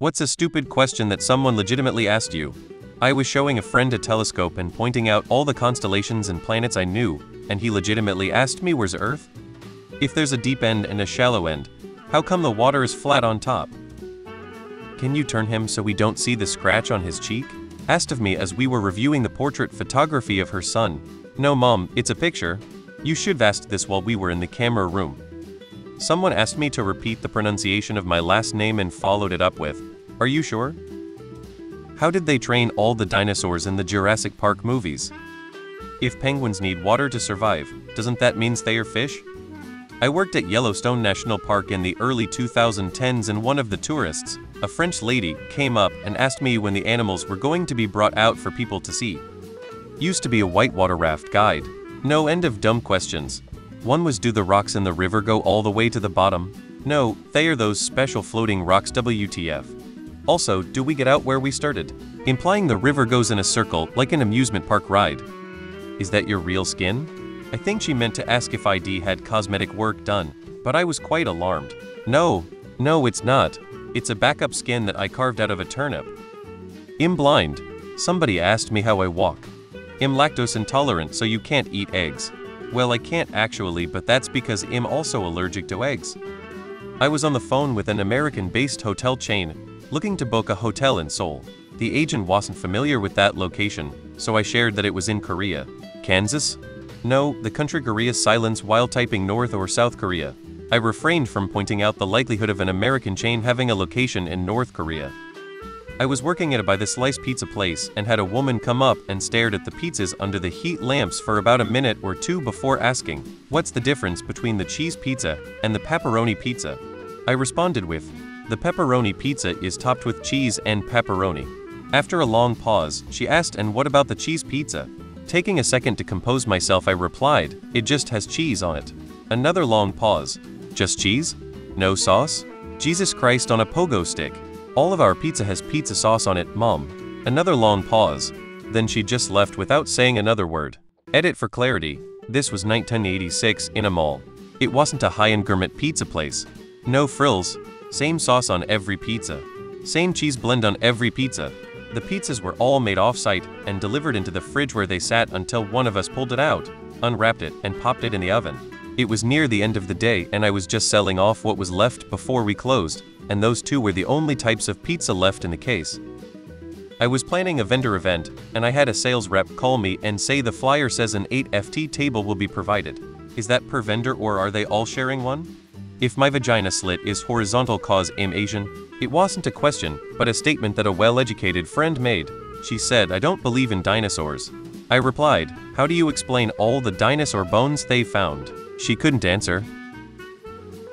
What's a stupid question that someone legitimately asked you? I was showing a friend a telescope and pointing out all the constellations and planets I knew, and he legitimately asked me where's Earth? If there's a deep end and a shallow end, how come the water is flat on top? Can you turn him so we don't see the scratch on his cheek? Asked of me as we were reviewing the portrait photography of her son. No mom, it's a picture. You should have asked this while we were in the camera room. Someone asked me to repeat the pronunciation of my last name and followed it up with, "Are you sure?" How did they train all the dinosaurs in the Jurassic Park movies? If penguins need water to survive, doesn't that mean they are fish? I worked at Yellowstone National Park in the early 2010s and one of the tourists, a French lady, came up and asked me when the animals were going to be brought out for people to see. Used to be a whitewater raft guide. No end of dumb questions. One was, do the rocks in the river go all the way to the bottom? No, they are those special floating rocks, WTF. Also, do we get out where we started? Implying the river goes in a circle like an amusement park ride. Is that your real skin? I think she meant to ask if ID had cosmetic work done, but I was quite alarmed. No, it's not. It's a backup skin that I carved out of a turnip. I'm blind. Somebody asked me how I walk. I'm lactose intolerant, so you can't eat eggs. Well, I can't actually, but that's because I'm also allergic to eggs. I was on the phone with an American-based hotel chain, looking to book a hotel in Seoul. The agent wasn't familiar with that location, so I shared that it was in Korea. Kansas? No, the country Korea silence while typing North or South Korea. I refrained from pointing out the likelihood of an American chain having a location in North Korea. I was working at a by-the-slice pizza place and had a woman come up and stared at the pizzas under the heat lamps for about a minute or two before asking, "What's the difference between the cheese pizza and the pepperoni pizza?" I responded with, "The pepperoni pizza is topped with cheese and pepperoni." After a long pause, she asked, "And what about the cheese pizza?" Taking a second to compose myself, I replied, "It just has cheese on it." Another long pause. "Just cheese? No sauce? Jesus Christ on a pogo stick. All of our pizza has pizza sauce on it, Mom." Another long pause. Then she just left without saying another word. Edit for clarity. This was 1986 in a mall. It wasn't a high-end gourmet pizza place. No frills. Same sauce on every pizza. Same cheese blend on every pizza. The pizzas were all made off-site and delivered into the fridge where they sat until one of us pulled it out, unwrapped it, and popped it in the oven. It was near the end of the day and I was just selling off what was left before we closed, and those two were the only types of pizza left in the case. I was planning a vendor event, and I had a sales rep call me and say the flyer says an 8ft table will be provided. Is that per vendor or are they all sharing one? If my vagina slit is horizontal cause I'm Asian? It wasn't a question, but a statement that a well-educated friend made. She said, "I don't believe in dinosaurs." I replied, "How do you explain all the dinosaur bones they found?" She couldn't answer.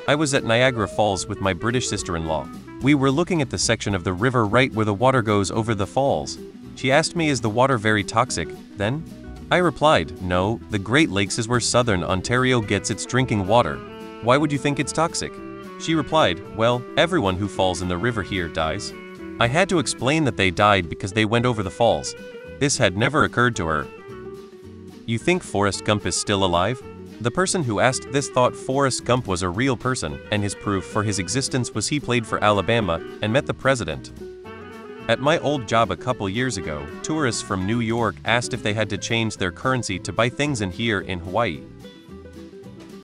I was at Niagara Falls with my British sister-in-law. We were looking at the section of the river right where the water goes over the falls. She asked me, "Is the water very toxic, then?" I replied, "No, the Great Lakes is where southern Ontario gets its drinking water. Why would you think it's toxic?" She replied, "Well, everyone who falls in the river here dies." I had to explain that they died because they went over the falls. This had never occurred to her. You think Forrest Gump is still alive? The person who asked this thought Forrest Gump was a real person, and his proof for his existence was he played for Alabama and met the president. At my old job a couple years ago, tourists from New York asked if they had to change their currency to buy things in here in Hawaii.